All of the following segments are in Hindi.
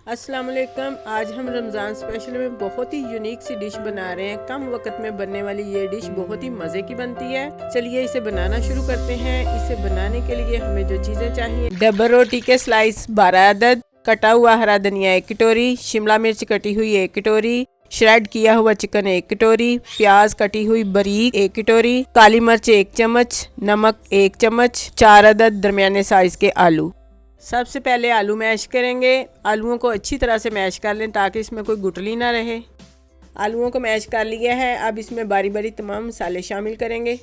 अस्सलाम वालेकुम। आज हम रमज़ान स्पेशल में बहुत ही यूनिक सी डिश बना रहे हैं। कम वक्त में बनने वाली ये डिश बहुत ही मज़े की बनती है। चलिए इसे बनाना शुरू करते हैं। इसे बनाने के लिए हमें जो चीज़ें चाहिए, डबल रोटी के स्लाइस 12 अदद, कटा हुआ हरा धनिया 1 कटोरी, शिमला मिर्च कटी हुई 1 कटोरी, श्रेड किया हुआ चिकन 1 कटोरी, प्याज कटी हुई बारीक 1 कटोरी, काली मिर्च 1 चम्मच, नमक 1 चम्मच, 4 अदद दरमियाने साइज के आलू। सबसे पहले आलू मैश करेंगे। आलूओं को अच्छी तरह से मैश कर लें ताकि इसमें कोई गुठली ना रहे। आलूओं को मैश कर लिया है। अब इसमें बारी बारी तमाम मसाले शामिल करेंगे।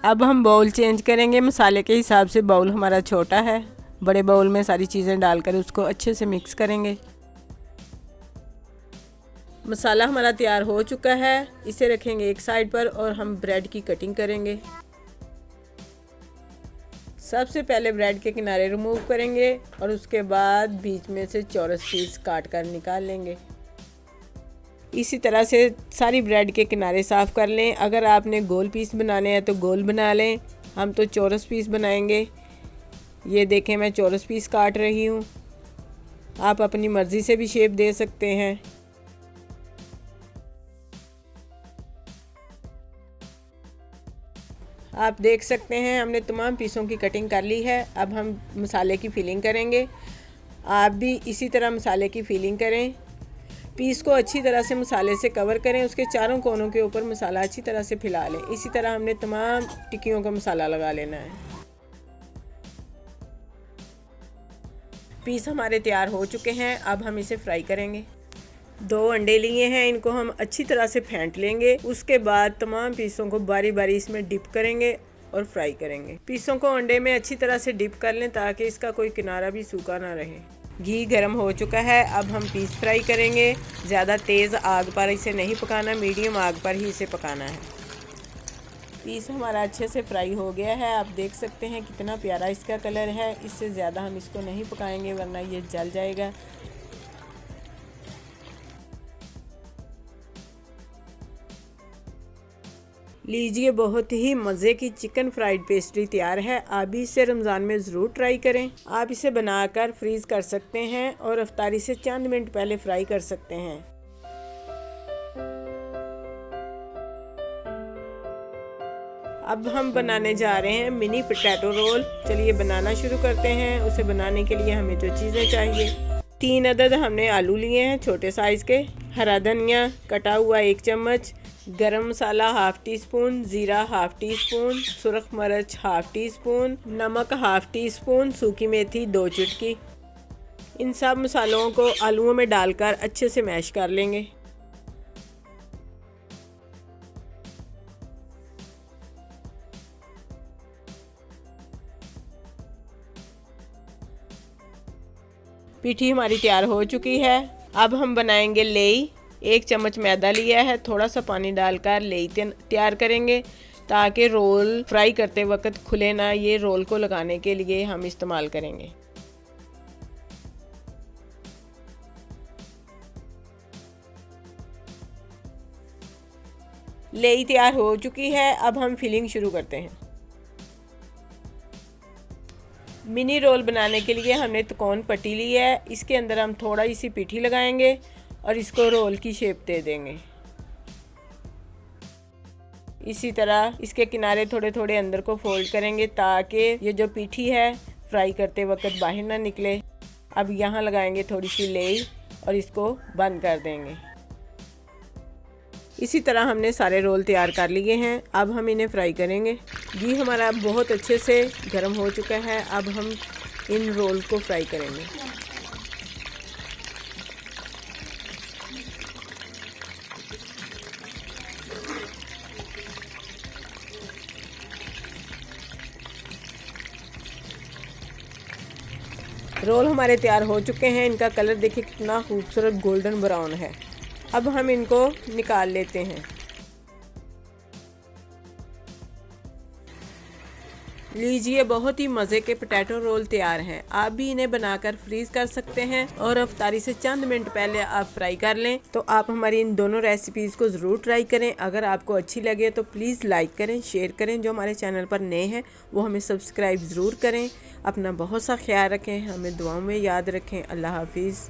अब हम बाउल चेंज करेंगे। मसाले के हिसाब से बाउल हमारा छोटा है। बड़े बाउल में सारी चीज़ें डालकर उसको अच्छे से मिक्स करेंगे। मसाला हमारा तैयार हो चुका है। इसे रखेंगे एक साइड पर और हम ब्रेड की कटिंग करेंगे। सबसे पहले ब्रेड के किनारे रिमूव करेंगे और उसके बाद बीच में से चौरस पीस काट कर निकाल लेंगे। इसी तरह से सारी ब्रेड के किनारे साफ़ कर लें। अगर आपने गोल पीस बनाने हैं तो गोल बना लें। हम तो चौरस पीस बनाएंगे। ये देखें, मैं चौरस पीस काट रही हूँ। आप अपनी मर्ज़ी से भी शेप दे सकते हैं। आप देख सकते हैं हमने तमाम पीसों की कटिंग कर ली है। अब हम मसाले की फिलिंग करेंगे। आप भी इसी तरह मसाले की फिलिंग करें। पीस को अच्छी तरह से मसाले से कवर करें। उसके चारों कोनों के ऊपर मसाला अच्छी तरह से फैला लें। इसी तरह हमने तमाम टिक्कियों का मसाला लगा लेना है। पीस हमारे तैयार हो चुके हैं। अब हम इसे फ्राई करेंगे। 2 अंडे लिए हैं, इनको हम अच्छी तरह से फेंट लेंगे। उसके बाद तमाम पीसों को बारी बारी इसमें डिप करेंगे और फ्राई करेंगे। पीसों को अंडे में अच्छी तरह से डिप कर लें ताकि इसका कोई किनारा भी सूखा ना रहे। घी गर्म हो चुका है। अब हम पीस फ्राई करेंगे। ज़्यादा तेज़ आग पर इसे नहीं पकाना, मीडियम आग पर ही इसे पकाना है। पीस हमारा अच्छे से फ्राई हो गया है। आप देख सकते हैं कितना प्यारा इसका कलर है। इससे ज़्यादा हम इसको नहीं पकाएंगे वरना ये जल जाएगा। लीजिए, बहुत ही मज़े की चिकन फ्राइड पेस्ट्री तैयार है। आप भी इसे रमज़ान में ज़रूर ट्राई करें। आप इसे बनाकर फ्रीज़ कर सकते हैं और अफ्तारी से चंद मिनट पहले फ्राई कर सकते हैं। अब हम बनाने जा रहे हैं मिनी पोटैटो रोल। चलिए बनाना शुरू करते हैं। उसे बनाने के लिए हमें जो चीज़ें चाहिए, 3 अदद हमने आलू लिए हैं छोटे साइज़ के, हरा धनिया कटा हुआ 1 चम्मच, गरम मसाला 1/2 टी स्पून, ज़ीरा 1/2 टी स्पून, सुरख मिर्च 1/2 टी स्पून, नमक 1/2 टी स्पून, सूखी मेथी 2 चुटकी। इन सब मसालों को आलूओं में डालकर अच्छे से मैश कर लेंगे। पीठी हमारी तैयार हो चुकी है। अब हम बनाएंगे लेई। 1 चम्मच मैदा लिया है, थोड़ा सा पानी डालकर लेई तैयार करेंगे ताकि रोल फ्राई करते वक्त खुले ना। ये रोल को लगाने के लिए हम इस्तेमाल करेंगे। लेई तैयार हो चुकी है। अब हम फिलिंग शुरू करते हैं। मिनी रोल बनाने के लिए हमने त्रिकोण पट्टी ली है। इसके अंदर हम थोड़ा सी पीठी लगाएंगे और इसको रोल की शेप दे देंगे। इसी तरह इसके किनारे थोड़े थोड़े अंदर को फोल्ड करेंगे ताकि ये जो पीठी है फ्राई करते वक्त बाहर ना निकले। अब यहाँ लगाएंगे थोड़ी सी लेई और इसको बंद कर देंगे। इसी तरह हमने सारे रोल तैयार कर लिए हैं। अब हम इन्हें फ्राई करेंगे। घी हमारा बहुत अच्छे से गर्म हो चुका है। अब हम इन रोल को फ्राई करेंगे। रोल हमारे तैयार हो चुके हैं। इनका कलर देखिए कितना खूबसूरत गोल्डन ब्राउन है। अब हम इनको निकाल लेते हैं। लीजिए, बहुत ही मज़े के पोटैटो रोल तैयार हैं। आप भी इन्हें बनाकर फ्रीज कर सकते हैं और अफ्तारी से चंद मिनट पहले आप फ्राई कर लें। तो आप हमारी इन दोनों रेसिपीज़ को ज़रूर ट्राई करें। अगर आपको अच्छी लगे तो प्लीज़ लाइक करें, शेयर करें। जो हमारे चैनल पर नए हैं वो हमें सब्सक्राइब ज़रूर करें। अपना बहुत सा ख्याल रखें, हमें दुआओं में याद रखें। अल्लाह हाफिज़।